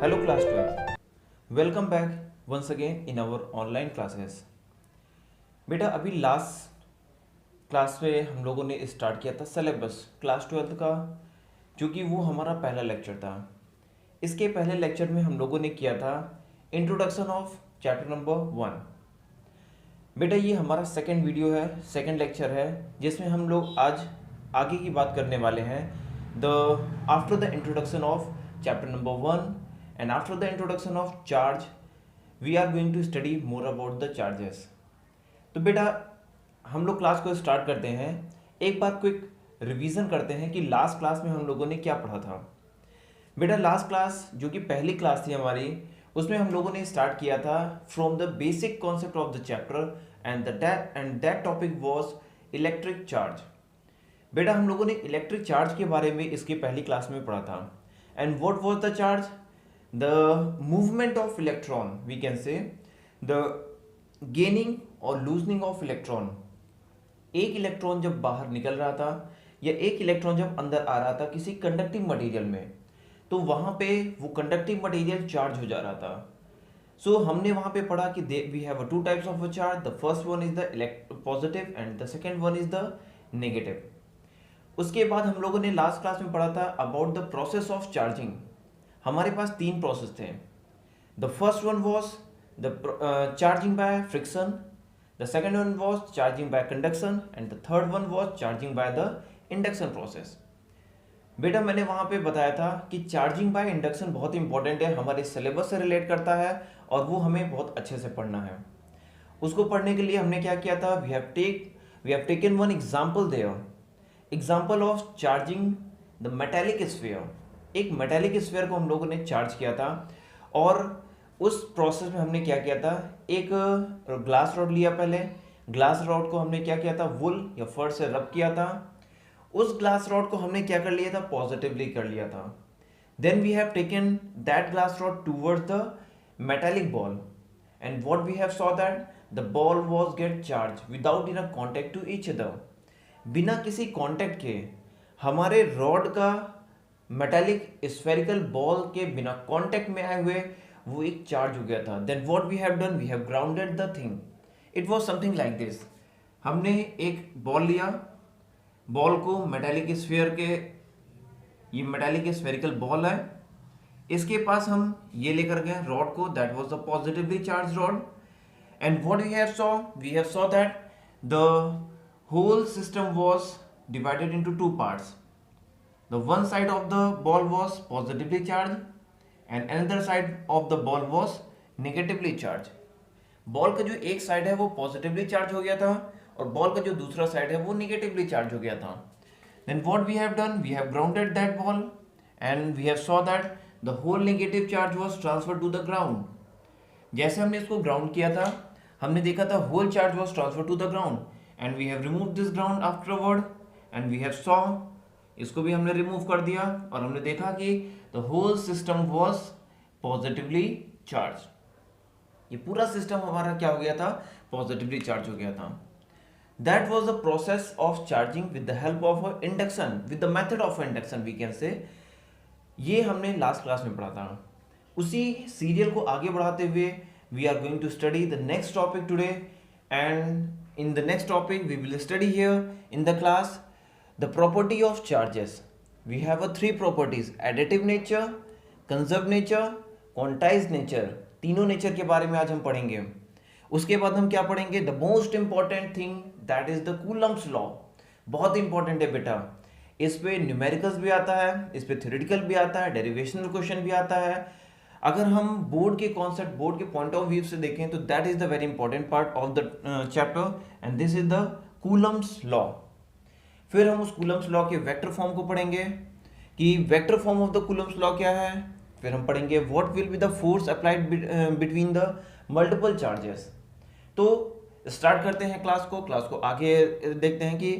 Hello class 12. Welcome back once again in our online classes. बेटा अभी last class में हम लोगों ने स्टार्ट किया था सिलेबस क्लास 12 का, जो कि वो हमारा पहला लेक्चर था। इसके पहले लेक्चर में हम लोगों ने किया था इंट्रोडक्शन ऑफ चैप्टर नंबर 1। बेटा ये हमारा सेकंड वीडियो है, सेकंड लेक्चर है, जिसमें हम लोग आज आगे की बात करने वाले हैं after the introduction of chapter number 1 and after the introduction of charge we are going to study more about the charges। तो बेटा हम लोग क्लास को स्टार्ट करते हैं, एक बार क्विक रिवीजन करते हैं कि लास्ट क्लास में हम लोगों ने क्या पढ़ा था। बेटा लास्ट क्लास जो कि पहली क्लास थी हमारी, उसमें हम लोगों ने स्टार्ट किया था from the basic concept of the chapter and that topic was electric charge. बेटा हम लोगों ने इलेक्ट्रिक चार्ज के बारे में इसकी पहली क्लास में पढ़ा था। And what was the charge? The movement of electron, we can say the gaining or loosening of electron। एक इलेक्ट्रॉन जब बाहर निकल रहा था या एक इलेक्ट्रॉन जब अंदर आ रहा था किसी कंडक्टिंग मटेरियल में, तो वहां पे वो कंडक्टिंग मटेरियल चार्ज हो जा रहा था। सो हमने वहां पे पढ़ा कि we have two types of a charge, the first one is the positive and the second one is the negative. उसके बाद हम लोगों ने लास्ट क्लास में पढ़ा था about the process of charging. हमारे पास तीन प्रोसेस थे। The first one was the charging by friction, the second one was charging by conduction and the third one was charging by the induction process. बेटा मैंने वहां पे बताया था कि चार्जिंग बाय इंडक्शन बहुत इंपॉर्टेंट है, हमारे सिलेबस से रिलेट करता है और वो हमें बहुत अच्छे से पढ़ना है। उसको पढ़ने के लिए हमने क्या किया था, we have taken one example there, example of charging the metallic sphere. एक मेटेलिक स्फीयर को हम लोगों ने चार्ज किया था और उस प्रोसेस में हमने क्या किया था, एक ग्लास रॉड लिया। पहले ग्लास रॉड को हमने क्या किया था, वुल या फर से रब किया था। उस ग्लास रॉड को हमने क्या कर लिया था, पॉजिटिवली कर लिया था। Then we have taken that glass rod towards the metallic ball and what we have saw that the ball was get charge without in a contact to each other. बिना किसी कॉन्टेक्ट के हमारे rod का metallic spherical ball के बिना contact में आए हुए वो एक चार्ज हो गया था। Then what we have done, we have grounded the thing. It was something like this. हमने एक बॉल लिया, बॉल को मेटालिक स्फीयर के, ये मेटालिक स्फेरिकल बॉल है, इसके पास हम ये लेकर गए रॉड को, that was the positively charge rod. And what we have saw that the whole system was divided into two parts. The one side of the ball was positively charged and another side of the ball was negatively charged। Ball का जो एक side है वो positively charge हो गया था और ball का जो दूसरा साइड है वो निगेटिवली चार्ज हो गया था। Then what we have done, we have grounded that ball and we have saw that the whole negative charge was transferred to the ground। जैसे हमने इसको ग्राउंड किया था, हमने देखा था whole charge was transferred to the ground and we have removed this ground afterward and we have saw, इसको भी हमने रिमूव कर दिया और हमने देखा कि the whole system was positively charge. ये पूरा सिस्टम हमारा क्या हो गया था, पॉजिटिवली चार्ज हो गया था। That was the process of charging with the help of induction, with the method of induction we can say. ये हमने लास्ट क्लास में पढ़ा था। उसी सीरियल को आगे बढ़ाते हुए we are going to study the next topic today and in the next topic we will study here in the class the property of charges। we have a three properties, additive nature, conserved nature, quantized nature। तीनों nature के बारे में आज हम पढ़ेंगे। उसके बाद हम क्या पढ़ेंगे, the most important thing that is the Coulomb's law। बहुत इंपॉर्टेंट है बेटा, इस पे न्यूमेरिकल्स भी आता है, इस पे थ्योरेटिकल भी आता है, डेरिवेशनल क्वेश्चन भी आता है। अगर हम बोर्ड के कॉन्सेप्ट, बोर्ड के पॉइंट ऑफ व्यू से देखें तो that is the very important part of the chapter and this is the Coulomb's law. फिर हम उस कूलम्स लॉ के वेक्टर फॉर्म को पढ़ेंगे कि vector form of the Coulomb's law क्या है। फिर हम पढ़ेंगे what will be the force applied between the multiple charges. तो स्टार्ट करते हैं क्लास को आगे देखते हैं कि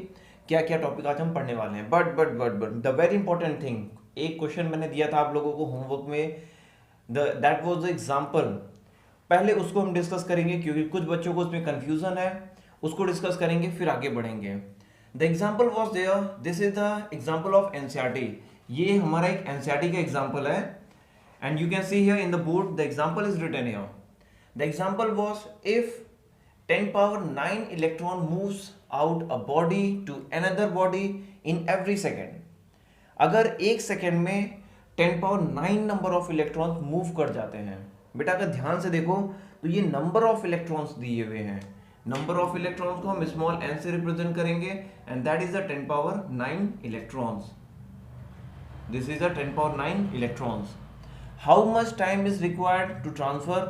क्या क्या टॉपिक आज हम पढ़ने वाले हैं। But the very important thing, एक क्वेश्चन मैंने दिया था आप लोगों को होमवर्क में, दैट वाज द एग्जाम्पल। पहले उसको हम डिस्कस करेंगे क्योंकि कुछ बच्चों को उसमें कंफ्यूजन है, उसको डिस्कस करेंगे फिर आगे बढ़ेंगे। The example was there, this is the example of NCERT. ये हमारा एक एनसीईआरटी का एग्जाम्पल है and you can see here in the board the example is written here. The example was if 10 power 9 electron moves out a body to another body in every second. अगर एक second में 10 power 9 number of electrons move कर जाते हैं, बेटा अगर ध्यान से देखो तो ये नंबर ऑफ इलेक्ट्रॉन्स दिए हुए हैं, नंबर ऑफ इलेक्ट्रॉन्स को हम स्मॉल n से रिप्रेजेंट करेंगे and that is the 10 power 9 electrons. This is the 10 power 9 electrons. How much time is required to transfer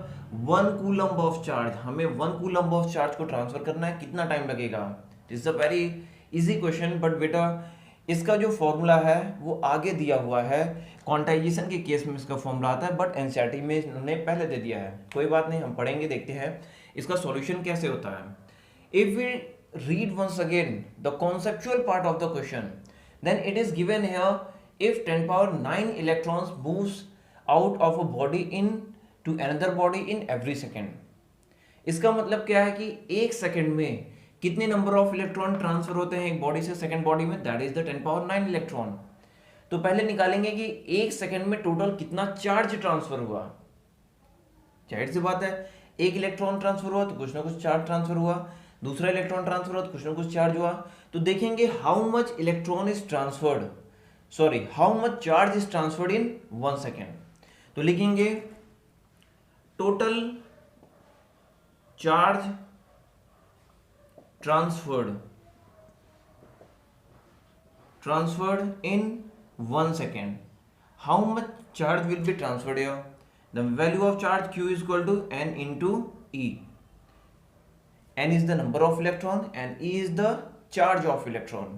1 coulomb of charge. हमें 1 कूलम्ब ऑफ चार्ज को transfer करना है, कितना time लगेगा? It's a very easy question, but बेटा इसका जो formula है वो आगे दिया हुआ है. क्वांटाइजेशन के केस में इसका फॉर्मूला आता है, बट एनसीईआरटी में इन्होंने पहले दे दिया है. कोई बात नहीं, हम पढ़ेंगे, देखते हैं इसका सॉल्यूशन कैसे होता है. If we read once again the conceptual part of the question, then it is given here if 10 power 9 electrons moves out of a body into another body in every second. इसका मतलब क्या है कि एक second में कितने number of electron transfer होते हैं एक बॉडी से सेकंड बॉडी में? That is the 10 power 9 electron. तो पहले निकालेंगे कि एक सेकंड में टोटल कितना चार्ज ट्रांसफर हुआ. जाहिर सी बात है, एक इलेक्ट्रॉन ट्रांसफर हुआ तो कुछ ना कुछ चार्ज ट्रांसफर हुआ, दूसरा इलेक्ट्रॉन ट्रांसफर हुआ तो कुछ ना कुछ चार्ज हुआ. तो देखेंगे how much electron is transferred, sorry how much charge is transferred in 1 second. तो लिखेंगे total charge transferred in 1 second. How much charge will be transferred here? The value of charge Q is equal to N into E. N is the number of electron and E is the charge of electron.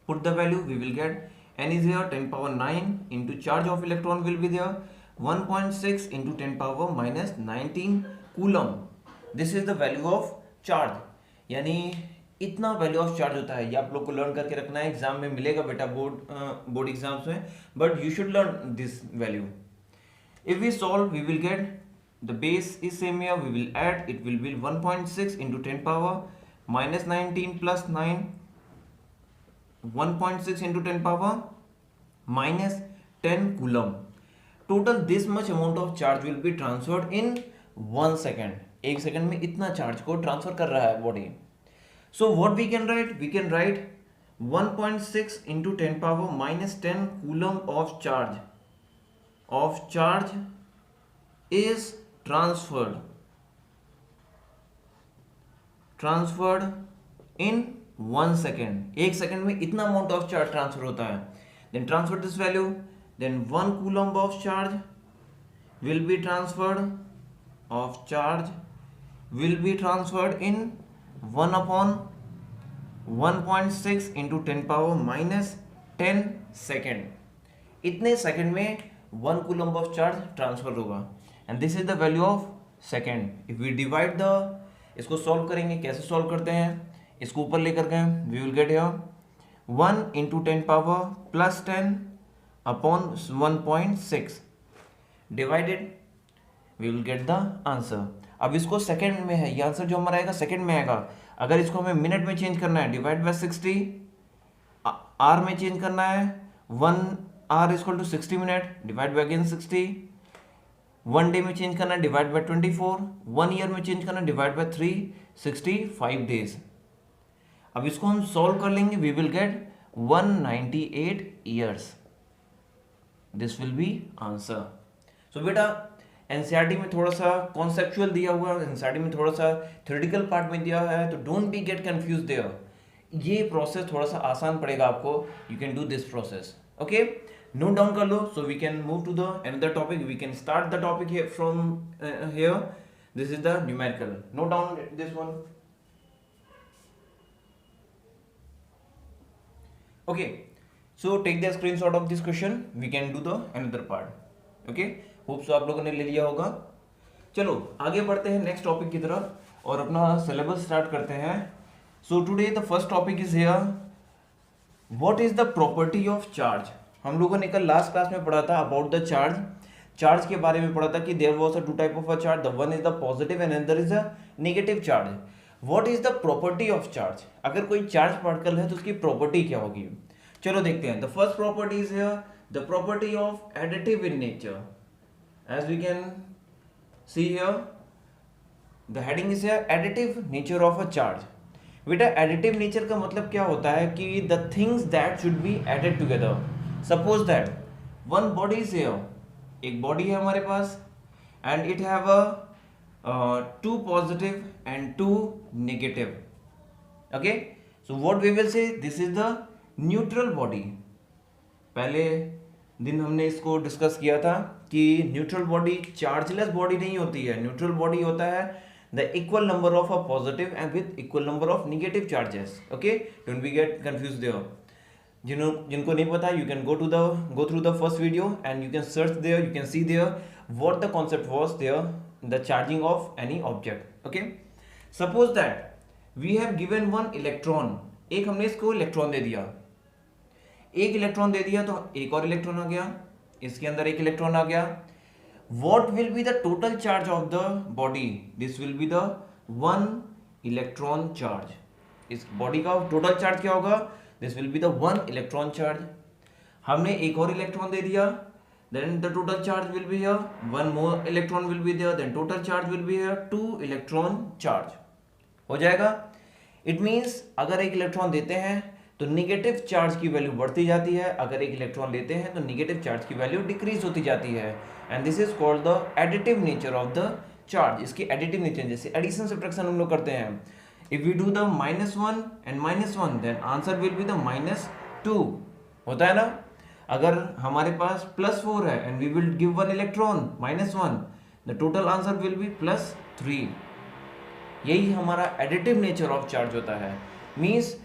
Put the value, we will get N is here 10 power 9 into charge of electron will be there 1.6 into 10 power minus 19 coulomb. This is the value of charge. यानी इतना value of charge होता है. ये आप लोग को learn करके रखना है, एग्जाम में मिलेगा बेटा, बोर्ड एग्जाम्स में, but you should learn this value. If we solve we will get the base is same here, we will add, it will be 1.6 into 10 power minus 19 plus 9, 1.6 into 10 power minus 10 coulomb. Total this much amount of charge will be transferred in 1 second. एक second में इतना charge को transfer कर रहा है body. So what we can write? We can write 1.6 into 10 power minus 10 coulomb of charge is transferred in 1 second. एक second में इतना अमाउंट ऑफ चार्ज ट्रांसफर होता है. Then transfer this value, then 1 coulomb of charge will be transferred in 1 upon 1.6 into 10 power minus 10 second. इतने second में 1 coulomb of charge transfer होगा and this is the value of second. If we divide the, इसको solve करेंगे, कैसे solve करते हैं, इसको ऊपर लेकर गए, we will get here 1 into 10 power plus 10 upon 1.6 divided, we will get the answer. अब इसको सेकंड में है, ये आंसर जो हमारा आएगा सेकंड में आएगा. अगर इसको हमें मिनट में चेंज करना है, डिवाइड बाय 60, आर में चेंज करना है, 1 hour equal to 60 minute, divide by again 60. 1 day में चेंज करना है, डिवाइड बाय 24. 1 ईयर में चेंज करना है, डिवाइड बाय 365 डेज. अब इसको हम सॉल्व कर लेंगे, we will get 198 years. This will be answer. So बेटा एनसीईआरटी में थोड़ा सा कॉन्सेप्चुअल दिया हुआ है, एनसीईआरटी में थोड़ा सा थ्योरेटिकल पार्ट में दिया है, तो don't be get confuse there. ये प्रोसेस थोड़ा सा आसान पड़ेगा आपको. You can do this process. Okay, note down कर लो. So we can move to the another topic. We can start the topic here from here. This is the numerical. Note down this one. Okay, so take the screenshot of this question. We can do the another part. Okay, hope so आप लोगों ने ले लिया होगा. चलो आगे बढ़ते हैं नेक्स्ट टॉपिक की तरफ और अपना सिलेबस स्टार्ट करते हैं. So today the first topic is here, what is the property of charge. हम लोगों ने कल लास्ट क्लास में पढ़ा था अबाउट द चार्ज. चार्ज के बारे में पढ़ा था कि there was a two type of a charge, the one is the positive and another is a negative charge. What is the property of charge. अगर कोई चार्ज पार्टिकल है तो उसकी प्रॉपर्टी क्या होगी. चलो देखते हैं. The first property is here the property of additive in nature. as we can see here, the heading is here additive nature of a charge. बेटा additive nature का मतलब क्या होता है कि the things that should be added together. Suppose that one body is here, एक body है हमारे पास and it have a two positive and two negative. Okay, so what we will say, this is the neutral body. पहले दिन हमने इसको discuss किया था कि न्यूट्रल बॉडी चार्जलेस बॉडी नहीं होती है. न्यूट्रल बॉडी होता है the equal number of a positive and with equal number of negative charges. Okay, don't be get confuse there. जिनको नहीं पता, you can go through the first video and you can search there, you can see there what the concept was there, the charging of any object. Okay, suppose that we have given one electron. एक हमने इसको electron दे दिया, एक electron दे दिया तो एक और electron आ गया, इसके अंदर एक इलेक्ट्रॉन आ गया. What will be the total charge of the body? This will be the one electron charge. इस बॉडी का टोटल चार्ज क्या होगा? This will be the one electron charge. हमने एक और इलेक्ट्रॉन दे दिया, then the total charge will be here. One more electron will be there, then total charge will be here. Two electron charge हो जाएगा. It means अगर एक electron देते हैं तो निगेटिव चार्ज की वैल्यू बढ़ती जाती है, अगर एक इलेक्ट्रॉन लेते हैं तो निगेटिव चार्ज की वैल्यू डिक्रीज होती जाती है. And this is called the additive nature of the charge. इसकी एडिटिव नेचर, जैसे एडिशन सब्ट्रैक्शन हम लोग करते हैं, if we do the -1 and -1 then answer will be the -2. होता है ना. अगर हमारे पास +4 है and we will give one electron -1, the total answer will be +3. यही हमारा एडिटिव नेचर ऑफ चार्ज होता है. Means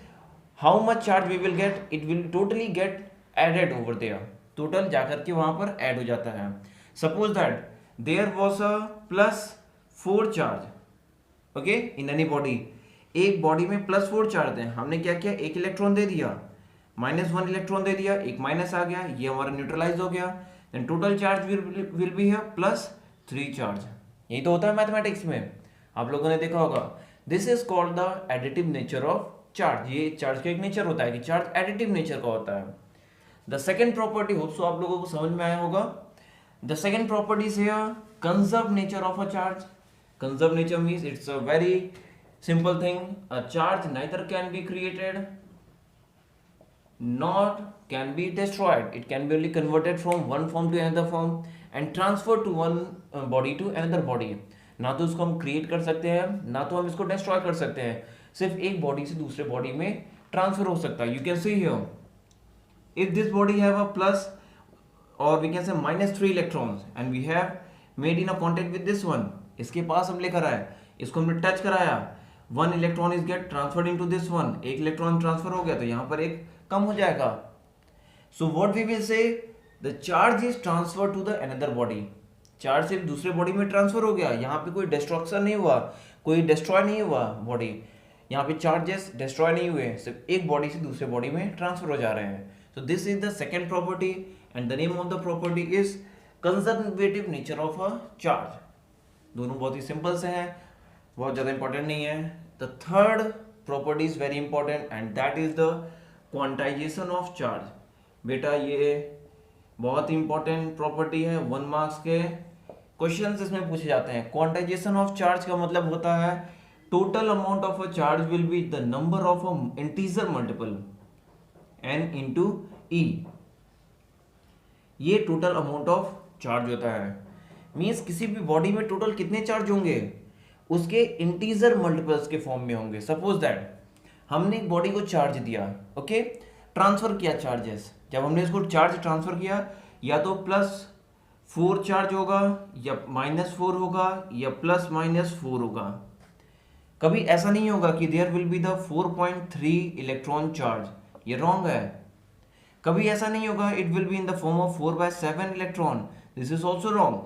how much charge we will get, it will totally get added over there. Total जाकर के वहां पर ऐड हो जाता है. Suppose that there was a +4 charge, okay, in any body. एक बॉडी में +4 चार्ज है, हमने क्या किया, एक इलेक्ट्रॉन दे दिया, -1 इलेक्ट्रॉन दे दिया, एक माइनस आ गया, ये हमारा न्यूट्रलाइज हो गया. Then total charge will be here +3 charge. यही तो होता है मैथमेटिक्स में, आप लोगों ने देखा होगा. This is called the additive nature of charge. ये चार्ज का एक नेचर होता है कि चार्ज एडिटिव नेचर का होता है. The second property, hope so आप लोगों को समझ में आया होगा. The second property is here conserve nature of a charge. Conserve nature means it's a very simple thing. A charge neither can be created not can be destroyed. It can be only converted from one form to another form and transfer to one body to another body. ना तो उसको हम create कर सकते हैं, ना तो हम इसको डिस्ट्रॉय कर सकते हैं. सिर्फ एक बॉडी से दूसरे बॉडी में ट्रांसफर हो सकता है. You can see here if this body have a plus और we can say -3 electrons and we have made in a contact with this one. इसके पास हम लेकर आए, इसको हमने टच कराया, 1 electron is get transferred into this one. एक इलेक्ट्रॉन ट्रांसफर हो गया तो यहाँ पर एक कम हो जाएगा. So what we will say, the charge is transfer to the another body. Charge सिर्फ दूसरे बॉडी में ट्रांसफर हो गया, यहाँ पे कोई डिस्ट्रक्शन नहीं हुआ, कोई डिस्ट्रॉय नहीं हुआ बॉडी. यहाँ पे चार्जेस डिस्ट्रॉय नहीं हुए, सिर्फ एक बॉडी से दूसरे बॉडी में ट्रांसफर हो जा रहे हैं. So this is the second property and the name of the property is conservative nature of a charge. दोनों बहुत ही सिंपल से हैं, बहुत ज़्यादा इंपॉर्टेंट नहीं है. The third property is very important and that is the quantization of charge. बेटा ये बहुत ही इंपॉर्टेंट प्रॉपर्टी है, 1 मार्क्स के क्वेश्चन इसमें पूछे जाते हैं. क्वांटाइजेशन ऑफ चार्ज का मतलब होता है total amount of a charge will be the number of a integer multiple n into e. ये टोटल अमाउंट ऑफ चार्ज होता है. मीन्स किसी भी बॉडी में टोटल कितने चार्ज होंगे, उसके इंटीजर मल्टीपल्स के फॉर्म में होंगे. सपोज दैट हमने एक बॉडी को चार्ज दिया, ओके, ट्रांसफर किया चार्जेस. जब हमने इसको चार्ज ट्रांसफर किया, या तो +4 चार्ज होगा या -4 होगा या +-4 होगा. कभी ऐसा नहीं होगा कि there will be the 4.3 electron charge, ये रॉन्ग है. कभी ऐसा नहीं होगा it will be in the form of 4/7 electron, this is also wrong.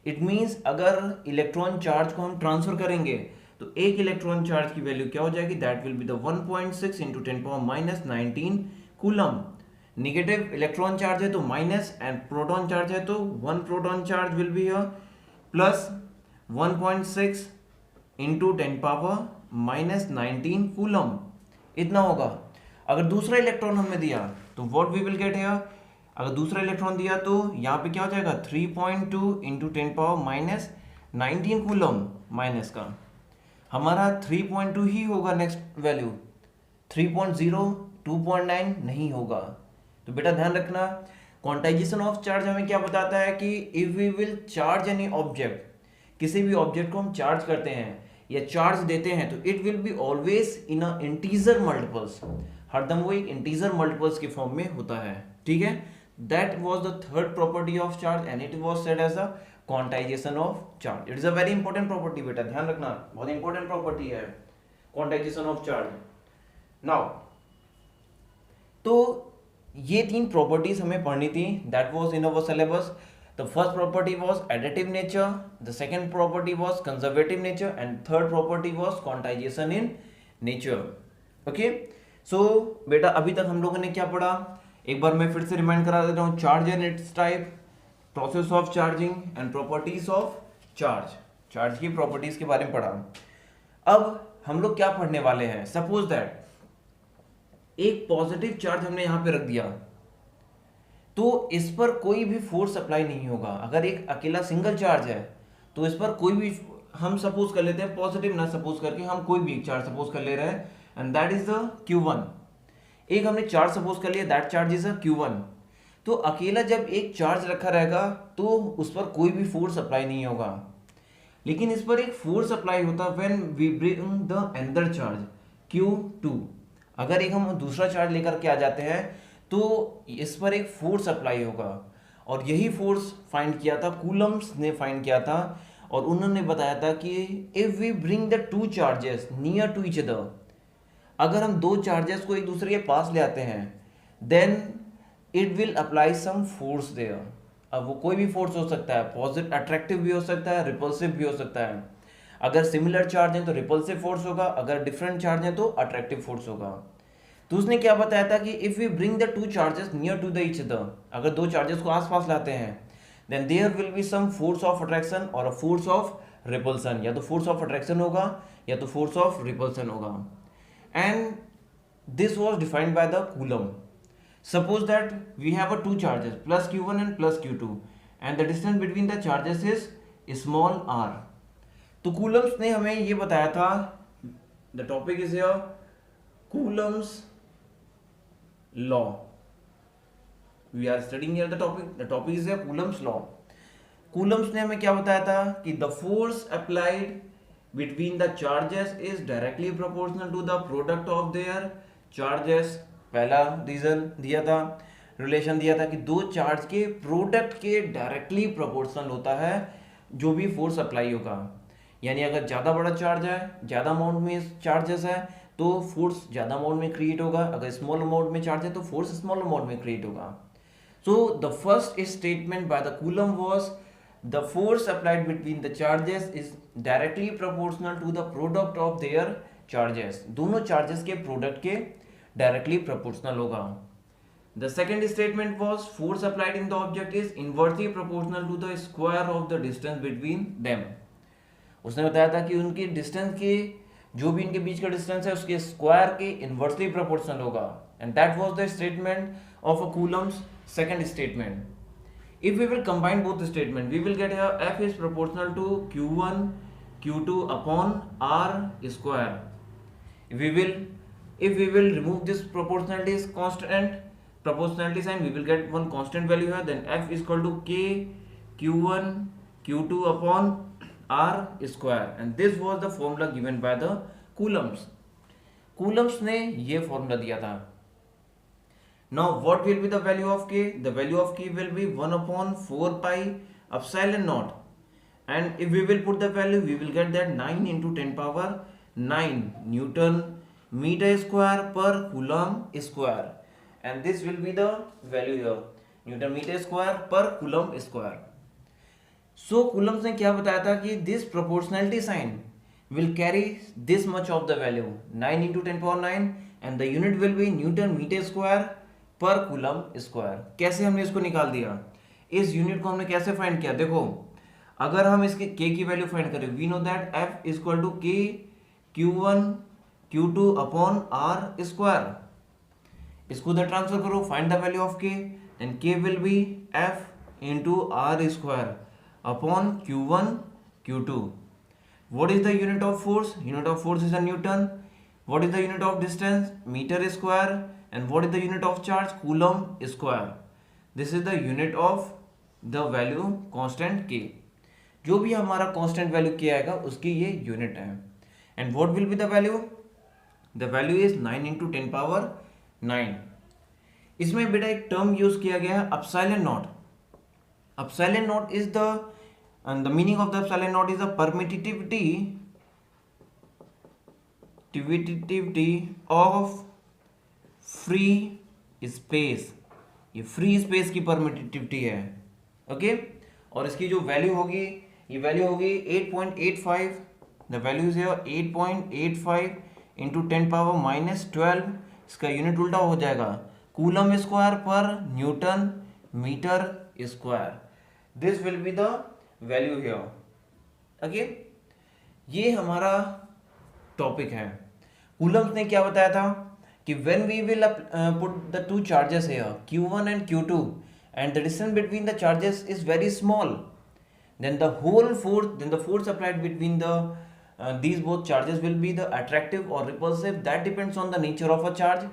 It means अगर इलेक्ट्रॉन चार्ज को हम ट्रांसफर करेंगे तो एक इलेक्ट्रॉन चार्ज की वैल्यू क्या हो जाएगी, that will be the 1.6 × 10⁻−19 coulomb. Negative electron charge है तो माइनस, एंड प्रोटॉन चार्ज है तो 1 proton charge will be here +1.6 × 10⁻−19 coulomb. इतना होगा. अगर दूसरा इलेक्ट्रॉन हमें दिया तो what we will get here, अगर दूसरा इलेक्ट्रॉन दिया तो यहाँ पे क्या हो जाएगा 3.2 into 10 power minus 19 coulomb minus का हमारा 3.2 ही होगा नेक्स्ट वैल्यू, 3.0 2.9 नहीं होगा। तो बेटा ध्यान रखना क्वांटाइजेशन ऑफ चार्ज हमें क्या बताता है कि if we will charge any object, किसी भी ऑब्जेक्ट को हम चार्ज करते हैं या चार्ज देते हैं तो it will be always in a integer multiples, हरदम वो एक इंटीजर मल्टीपल्स के फॉर्म में होता है। ठीक है, that was the third property of charge and it was said as a quantization of charge. It is a very important property बेटा, ध्यान रखना बहुत इंपॉर्टेंट प्रॉपर्टी है क्वांटाइजेशन ऑफ चार्ज। नाउ तो ये तीन प्रॉपर्टीज हमें पढ़नी थी, that was in our syllabus. The first property was additive nature, the second property was conservative nature and third property was quantization in nature. Okay, सो बेटा अभी तक हम लोगों ने क्या पढ़ा, एक बार मैं फिर से रिमाइंड करा देता हूँ। Charge and it's type, process of charging and properties of charge, charge की प्रॉपर्टीज के बारे में पढ़ा। अब हम लोग क्या पढ़ने वाले हैं, सपोज दैट एक पॉजिटिव चार्ज हमने यहां पे रख दिया तो इस पर कोई भी फोर्स अप्लाई नहीं होगा। अगर एक अकेला सिंगल चार्ज है तो इस पर कोई भी, हम सपोज कर लेते हैं पॉजिटिव ना सपोज करके, हम कोई भी एक चार्ज सपोज कर ले रहे हैं and that is the Q1। एक हमने चार्ज सपोज कर लिया, that charge is a Q1। तो अकेला जब एक चार्ज रखा रहेगा तो उस पर कोई भी फोर्स अप्लाई नहीं होगा, लेकिन इस पर एक फोर्स अप्लाई होता है when we bring the another charge Q2। अगर एक हम दूसरा चार्ज लेकर के आ जाते हैं तो इस पर एक फोर्स अप्लाई होगा, और यही फोर्स फाइंड किया था कूलम्स ने फाइंड किया था, और उन्होंने बताया था कि if we bring the two charges near to each other, अगर हम दो चार्जेस को एक दूसरे के पास ले आते हैं then it will apply some force there. अब वो कोई भी फोर्स हो सकता है, पॉजिटिव अट्रैक्टिव भी हो सकता है, रिपल्सिव भी हो सकता है। अगर सिमिलर चार्ज है तो रिपल्सिव फोर्स होगा, अगर डिफरेंट चार्ज है तो अट्रैक्टिव फोर्स होगा। तो उसने क्या बताया था कि if we bring the two charges near to the each other, अगर दो चार्जेस को आसपास लाते हैं then there will be some force of attraction और अ फोर्स ऑफ रिपल्सन, या तो फोर्स ऑफ अट्रैक्शन होगा या तो फोर्स ऑफ रिपल्सन होगा। And this was defined by the coulomb. Suppose that we have a two charges plus Q1 and plus Q2 and the distance between the charges is small r। तो coulomb's ने हमें ये बताया था, the topic is here coulomb's law, we are studying here the topic is here Coulomb's law। Coulomb's ने हमें क्या बताया था कि the force applied between the charges is directly proportional to the product of their charges। पहला reason दिया था, relation दिया था कि दो चार्ज के प्रोडक्ट के डायरेक्टली प्रोपोर्शनल होता है जो भी फोर्स अप्लाई होगा। यानी अगर ज़्यादा बड़ा चार्ज है, ज़्यादा अमाउंट में चार्जेस है तो फोर्स ज़्यादा अमाउंट में क्रिएट होगा, अगर स्मॉल अमाउंट में चार्ज है तो फोर्स स्मॉल अमाउंट में क्रिएट होगा। So the first statement by the coulomb was the force applied between the charges is directly proportional to the product of their charges. दोनों charges के product के directly proportional होगा। The second statement was force applied in the object is inversely proportional to the square of the distance between them. उसने बताया था कि उनकी distance के, जो भी इनके बीच का डिस्टेंस है उसके स्क्वायर के इनवर्सली प्रोपोर्शनल होगा। And that was the statement of a coulomb's second statement. If we will combine both statement we will get here F is proportional to Q1 Q2 upon R square. if we will remove this proportionality is constant, proportionality sign, we will get one constant value here, then F is equal to K Q1 Q2 upon R square, and this was the formula given by the Coulombs। Coulombs ने ये formula दिया था। Now what will be the value of K? The value of K will be 1 upon 4 pi epsilon naught, and if we will put the value we will get that 9 into 10 power 9 Newton meter square per coulomb square, and this will be the value here, Newton meter square per coulomb square। So Coulombs ने क्या बताया था कि this proportionality sign will carry this much of the value 9 into 10 power 9, and the unit will be Newton meter square per coulomb square। कैसे हमने इसको निकाल दिया, इस यूनिट को हमने कैसे फाइंड किया, देखो अगर हम इसके k की वैल्यू फाइंड करें, we know that F is equal to K Q1 Q2 upon R square। इसको उधर ट्रांसफर करो, find the value of K, and K will be F into R square upon Q1 Q2. What is the unit of force? Unit of force is a Newton. What is the unit of distance? Meter square. And what is the unit of charge? Coulomb square. This is the unit of the value constant K. जो भी हमारा constant value K आएगा उसकी ये unit है. And what will be the value? The value is 9 into 10 power 9. इसमें बेटा एक टर्म यूज किया गया है epsilon not. Epsilon not is the and the meaning of the epsilon naught is the permittivity of free space. ये free space की permittivity है. Okay और इसकी जो वैल्यू होगी ये वैल्यू होगी 8.85. The value is 8.85 into 10 power minus 12. इसका यूनिट उल्टा हो जाएगा कूलम स्क्वायर पर newton meter square. This will be the value here. Okay ये हमारा टॉपिक है. कूलम्स ने क्या बताया था कि when we will put the two charges here Q1 and Q2 and the distance between the charges is very small, then the force applied between the these both charges will be the attractive or repulsive. That depends on the nature of a charge,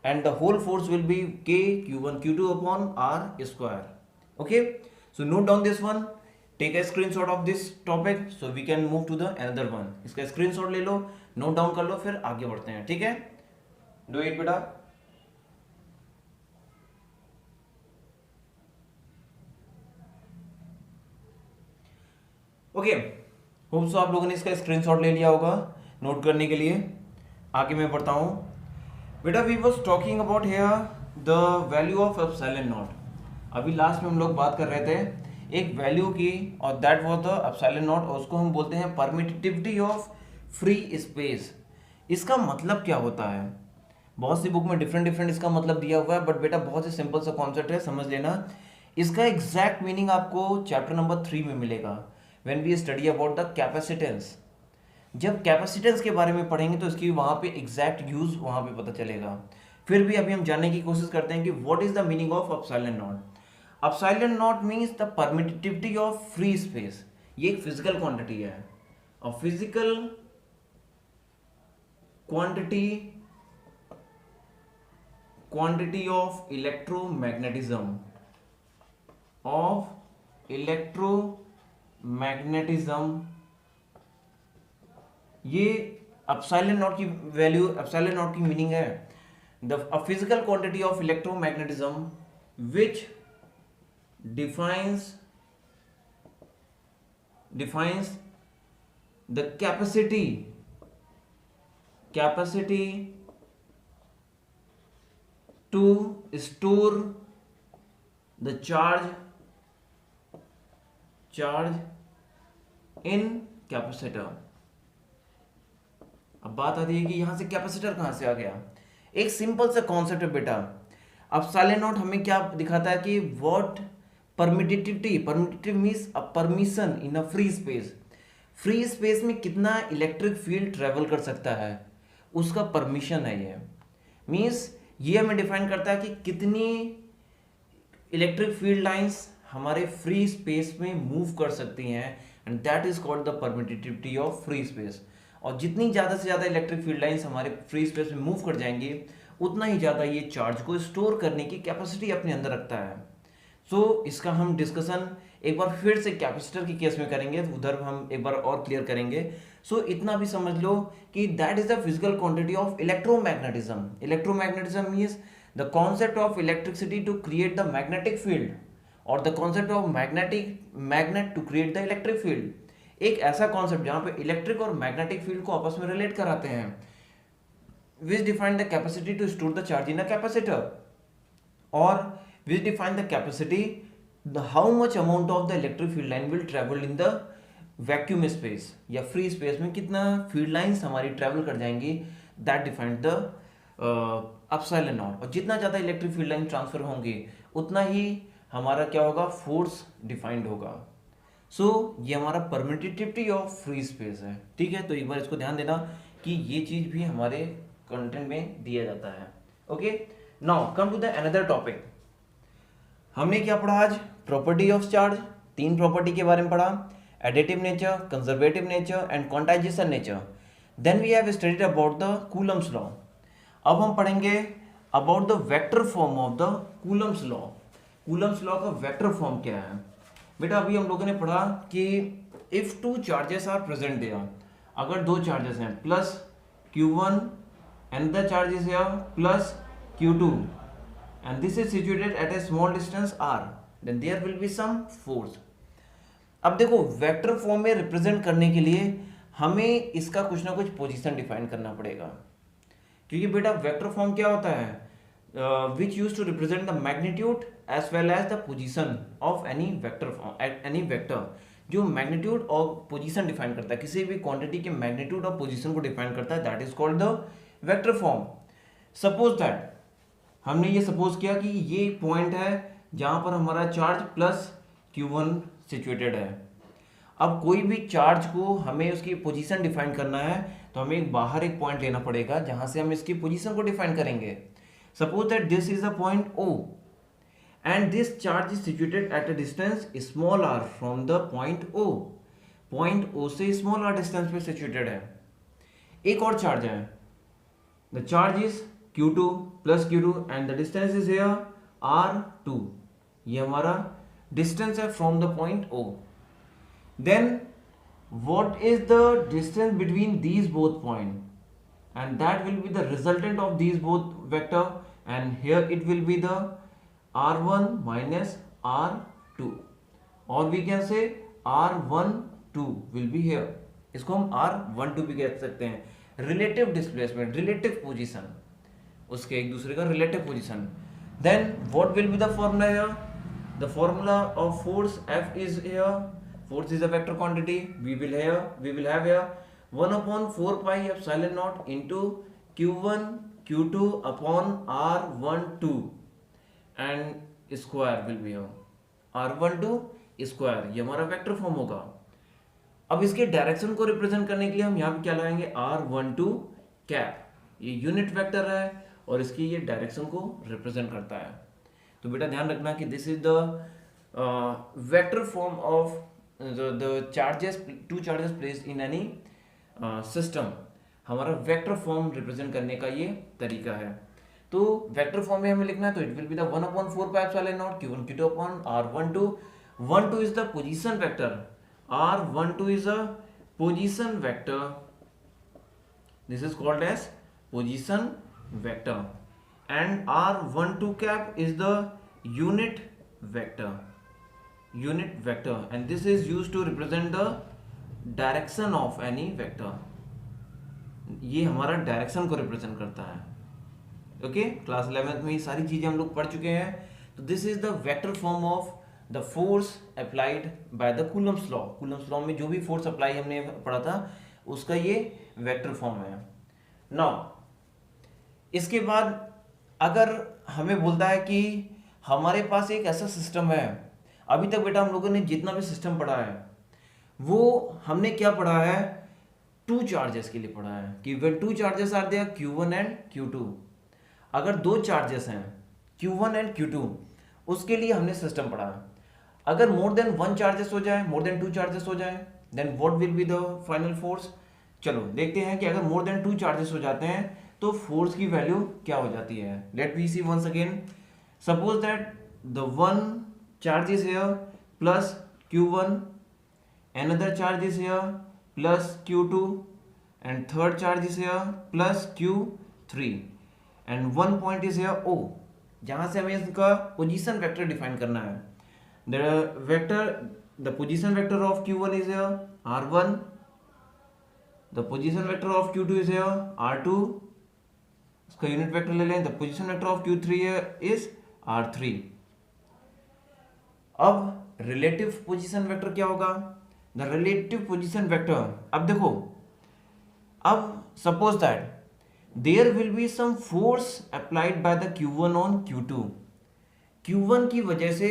and the whole force will be K Q1 Q2 upon R square. Okay, so note down this one. Take a screenshot of this topic so we can move to the another one. इसका screenshot ले लो, note down कर लो, फिर आगे बढ़ते हैं. ठीक है, do it बेटा. ओके होप सो आप लोगों ने इसका स्क्रीनशॉट ले लिया होगा नोट करने के लिए. आगे मैं बढ़ता हूँ बेटा. We was talking about here the value of epsilon nought. अभी लास्ट में हम लोग बात कर रहे थे एक वैल्यू की और that was the epsilon not और उसको हम बोलते हैं परमिटिविटी ऑफ फ्री स्पेस. इसका मतलब क्या होता है? बहुत सी बुक में डिफरेंट इसका मतलब दिया हुआ है बट बेटा बहुत ही सिंपल सा कॉन्सेप्ट है, समझ लेना. इसका एग्जैक्ट मीनिंग आपको चैप्टर नंबर 3 में मिलेगा when we study about the capacitance. जब कैपेसिटेंस के बारे में पढ़ेंगे तो इसकी वहाँ पे एग्जैक्ट यूज वहाँ पे पता चलेगा. फिर भी अभी हम जानने की कोशिश करते हैं कि what is the meaning of epsilon not. Epsilon not means the permittivity of free space. ये एक फिजिकल क्वांटिटी है. और फिजिकल क्वांटिटी ऑफ इलेक्ट्रोमैग्नेटिज्म. ये एप्सिलॉन नॉट की वैल्यू, एप्सिलॉन नॉट की मीनिंग है the physical quantity of electromagnetism which defines the capacity to store the charge in capacitor. अब बात आती है कि यहां से कैपेसिटर कहां से आ गया. एक सिंपल सा कॉन्सेप्ट है बेटा. एप्सिलॉन नॉट हमें क्या दिखाता है कि what primitive means a permission in a free space. Free space में कितना इलेक्ट्रिक फील्ड ट्रेवल कर सकता है उसका परमिशन है ये. मीन्स ये हमें डिफाइन करता है कि कितनी इलेक्ट्रिक फील्ड लाइंस हमारे फ्री स्पेस में मूव कर सकती हैं and that is called the permittivity of free space. और जितनी ज़्यादा से ज़्यादा इलेक्ट्रिक फील्ड लाइंस हमारे फ्री स्पेस में मूव कर जाएंगी उतना ही ज़्यादा ये चार्ज को स्टोर करने की कैपेसिटी अपने अंदर रखता है. सो इसका हम डिस्कशन एक बार फिर से कैपेसिटर के केस में करेंगे, उधर हम एक बार और क्लियर करेंगे. सो इतना भी समझ लो कि that is the physical quantity of electromagnetism. Electromagnetism means the concept of electricity to create the magnetic field और the concept of magnet to create the electric field. एक ऐसा कॉन्सेप्ट जहाँ पे इलेक्ट्रिक और मैग्नेटिक फील्ड को आपस में relate कराते हैं. which define the capacity to store the charge in a capacitor, or which define the capacity, the how much amount of the electric field line will travel in the vacuum space या free space में कितना field lines हमारी travel कर जाएंगी. That defined the epsilon not. और जितना ज़्यादा electric field line transfer होंगे उतना ही हमारा क्या होगा, फोर्स डिफाइंड होगा. सो ये हमारा परमिटिविटी ऑफ फ्री स्पेस है. ठीक है, तो एक बार इसको ध्यान देना कि ये चीज़ भी हमारे कंटेंट में दिया जाता है. Okay, now come to the another topic. हमने क्या पढ़ा आज? प्रॉपर्टी ऑफ चार्ज, 3 प्रॉपर्टी के बारे में पढ़ा, additive nature, conservative nature and quantization nature. Then we have studied about the Coulomb's law. अब हम पढ़ेंगे about the vector form of the Coulomb's law. Coulomb's law का वेक्टर फॉर्म क्या है? बेटा अभी हम लोगों ने पढ़ा कि if 2 charges are present there, अगर 2 चार्जेस हैं, plus Q1 another charge is here plus Q2 and this is situated at a small distance r, then there will be some force. अब देखो वेक्टर फॉर्म में represent करने के लिए हमें इसका कुछ ना कुछ पोजीशन डिफाइन करना पड़ेगा, क्योंकि बेटा वेक्टर फॉर्म क्या होता है? Which use to represent the magnitude as well as the position of any vector form, any vector जो मैग्नीट्यूड और पोजीशन डिफाइन करता है, किसी भी क्वांटिटी के मैग्नीट्यूड और पोजीशन को डिफाइन करता है, that is called the vector form. Suppose that हमने ये सपोज किया कि ये पॉइंट है जहां पर हमारा चार्ज प्लस Q1 सिचुएटेड है। अब कोई भी चार्ज को हमें उसकी पोजीशन डिफाइन करना है तो हमें बाहर एक पॉइंट लेना पड़ेगा जहां से हम इसकी पोजीशन को डिफाइन करेंगे। Suppose that this is the point O and this charge is situated at a distance small r from the point O. Point O से small r distance पे situated है। एक और चार्ज है, the charge is Q2 plus Q2 and the distance is here R2. ये हमारा distance है from the point O. Then what is the distance between these both points? And that will be the resultant of these both vector, and here it will be the R1 minus R2, or we can say R12 will be here. इसको हम R12 भी कह सकते हैं। Relative displacement, relative position, उसके एक दूसरे का relative position. Then what will be the formula here? The formula of force F is here. Force is a vector quantity. We will have here 1/4 pi epsilon naught into Q1 Q2 upon R12 and square will be here R12 square। ये हमारा vector form होगा। अब इसके direction को represent करने के लिए हम यहाँ पे क्या लगाएंगे? R12 cap. ये यूनिट वेक्टर है और इसकी ये डायरेक्शन को रिप्रेजेंट करता है। तो बेटा ध्यान रखना कि this is the vector form of the charges, 2 charges placed in any system. हमारा वेक्टर फॉर्म रिप्रेजेंट करने का ये तरीका है। तो वेक्टर फॉर्म में हमें लिखना है तो it will be the 1/4 pi epsilon naught Q1 Q2 upon R12। 12 is the position vector, R12 is a position vector, this is called as position vector, and R12 cap is the unit vector, and this is used to represent the direction of any vector। ये हमारा direction को represent करता है। Okay, class 11th में ये सारी चीजें हम लोग पढ़ चुके हैं। तो this is the vector form of the force applied by the Coulomb's law. Coulomb's law में जो भी फोर्स अप्लाई हमने पढ़ा था उसका ये वेक्टर फॉर्म है। नाउ इसके बाद अगर हमें बोलता है कि हमारे पास एक ऐसा सिस्टम है, अभी तक बेटा हम लोगों ने जितना भी सिस्टम पढ़ा है वो हमने क्या पढ़ा है? 2 चार्जेस के लिए पढ़ा है कि when 2 charges are there Q1 and Q2। अगर 2 चार्जेस हैं Q1 एंड Q2 उसके लिए हमने सिस्टम पढ़ा। अगर मोर देन 1 चार्जेस हो जाए, मोर देन 2 चार्जेस हो जाए, then what will be the final force? चलो देखते हैं कि अगर मोर देन 2 चार्जेस हो जाते हैं तो फोर्स की वैल्यू क्या हो जाती है। Let we see once again. Suppose that the 1 charge is here plus Q1, another charge is here plus Q2 and third charge is here plus Q3 and one point is here O, जहां से हमें इसका position vector define करना है। the position vector of Q1 is here R1, the position vector of Q2 is here R2, इसका unit vector ले लें। the position vector of Q3 is R3। अब रिलेटिव पोजीशन वेक्टर क्या होगा? The relative position vector, अब देखो, अब suppose that there will be some force applied by the Q1 on Q2। Q1 की वजह से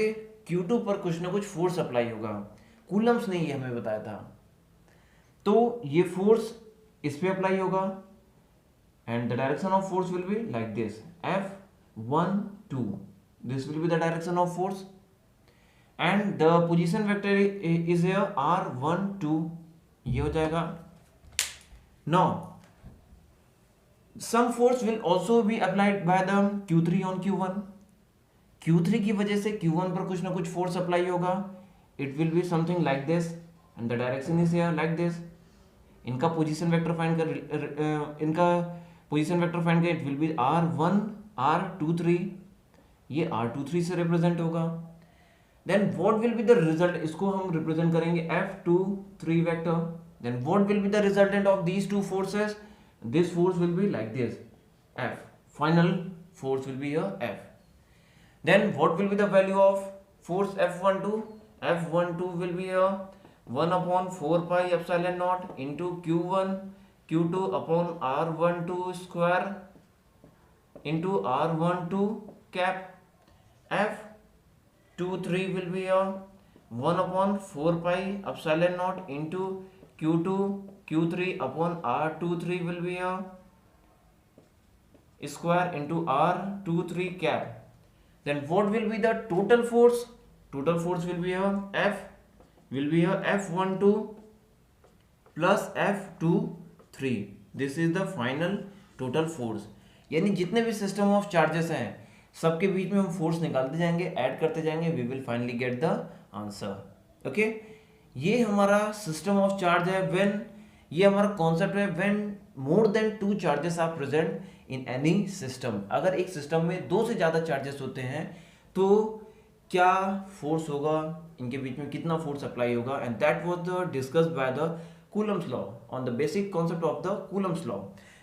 Q2 पर कुछ ना कुछ फोर्स अप्लाई होगा। कूलम्स ने ये हमें बताया था। तो ये फोर्स इस पे अप्लाई होगा and the direction of force will be like this F1 2। This will be the direction of force. And the position vector is here r12, ये हो जाएगा. Now some force will also be applied by the Q3 on Q1. Q3 की वजह से Q1 पर कुछ ना कुछ फोर्स अप्लाई होगा. It will be something like this and the direction is here like this. इनका पोजीशन वेक्टर फाइंड कर it will be R1 R23, ये R23 से रिप्रेजेंट होगा. Then what will be the result, इसको हम represent करेंगे F23 vector. Then what will be the resultant of these two forces, this force will be like this F, final force will be here F. Then what will be the value of force F12? F12 will be here 1 upon 4 pi epsilon naught into Q1 Q2 upon R12 square into R12 cap. F23 will be here 1 upon 4 pi epsilon naught into Q2 Q3 upon R23 will be a square into R23 cap. Then what will be the total force? Total force will be a F, will be a F12 plus F23. This is the final total force. यानी जितने भी system of charges हैं सबके बीच में हम force निकालते जाएंगे, add करते जाएंगे, we will finally get the answer. Okay, ये हमारा सिस्टम ऑफ चार्ज है. व्हेन, ये हमारा कॉन्सेप्ट है when more than 2 charges are present in any system. अगर एक सिस्टम में 2 से ज़्यादा चार्जेस होते हैं तो क्या फोर्स होगा, इनके बीच में कितना फोर्स अप्लाई होगा. And that was the discussed by the Coulomb's law on the basic concept of the Coulomb's law.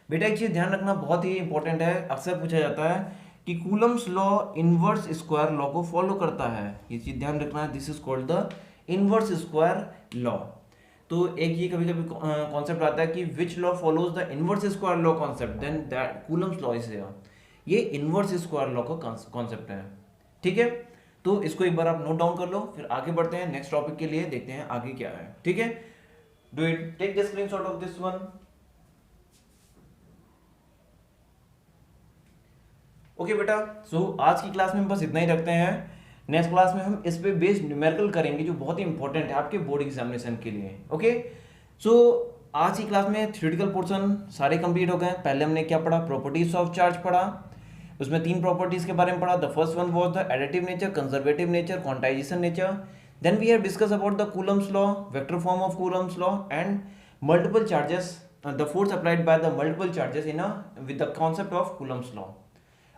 बेटा एक चीज़ ध्यान रखना बहुत ही इंपॉर्टेंट है, अक्सर पूछा जाता है कि Coulomb's law inverse square law को फॉलो करता है. ये चीज़ ध्यान रखना है, this is called the inverse square law. तो एक ये कभी कभी कॉन्सेप्ट आता है कि which law follows the inverse square law concept, then that Coulomb's law is here. ये इनवर्स स्क्वायर लॉ का कॉन्सेप्ट है. ठीक है, तो इसको एक बार आप नोट डाउन कर लो, फिर आगे बढ़ते हैं नेक्स्ट टॉपिक के लिए, देखते हैं आगे क्या है. ठीक है, do it, take the screenshot of this one. Okay बेटा, सो आज की क्लास में बस इतना ही रखते हैं. नेक्स्ट क्लास में हम इस पे बेस्ड न्यूमेरिकल करेंगे जो बहुत ही इंपॉर्टेंट है आपके बोर्ड एग्जामिनेशन के लिए. ओके, सो आज की क्लास में थ्योरेटिकल पोर्शन सारे कंप्लीट हो गए. पहले हमने क्या पढ़ा, प्रॉपर्टीज ऑफ चार्ज पढ़ा. उसमें 3 प्रॉपर्टीज के बारे में पढ़ा. The first one was the additive nature, conservative nature, quantization nature. Then we have discuss about the Coulomb's law, vector form of Coulomb's law and multiple charges, the force applied by the multiple charges in with the concept of Coulomb's law.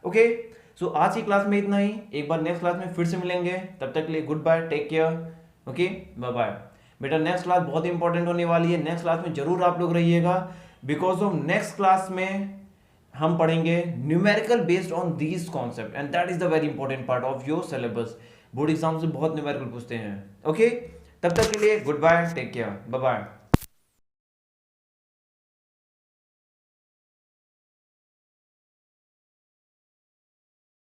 Okay, so आज की class में इतना ही. एक बार next class में फिर से मिलेंगे, तब तक के लिए good bye, take care. Okay, bye bye. बेटा नेक्स्ट क्लास बहुत ही इंपॉर्टेंट होने वाली है, नेक्स्ट क्लास में जरूर आप लोग रहिएगा, बिकॉज ऑफ नेक्स्ट क्लास में हम पढ़ेंगे numerical based on these concept and that is the very important part of your syllabus. Board exam से बहुत न्यूमेरिकल पूछते हैं. ओके, तब तक के लिए good bye, take care, bye bye.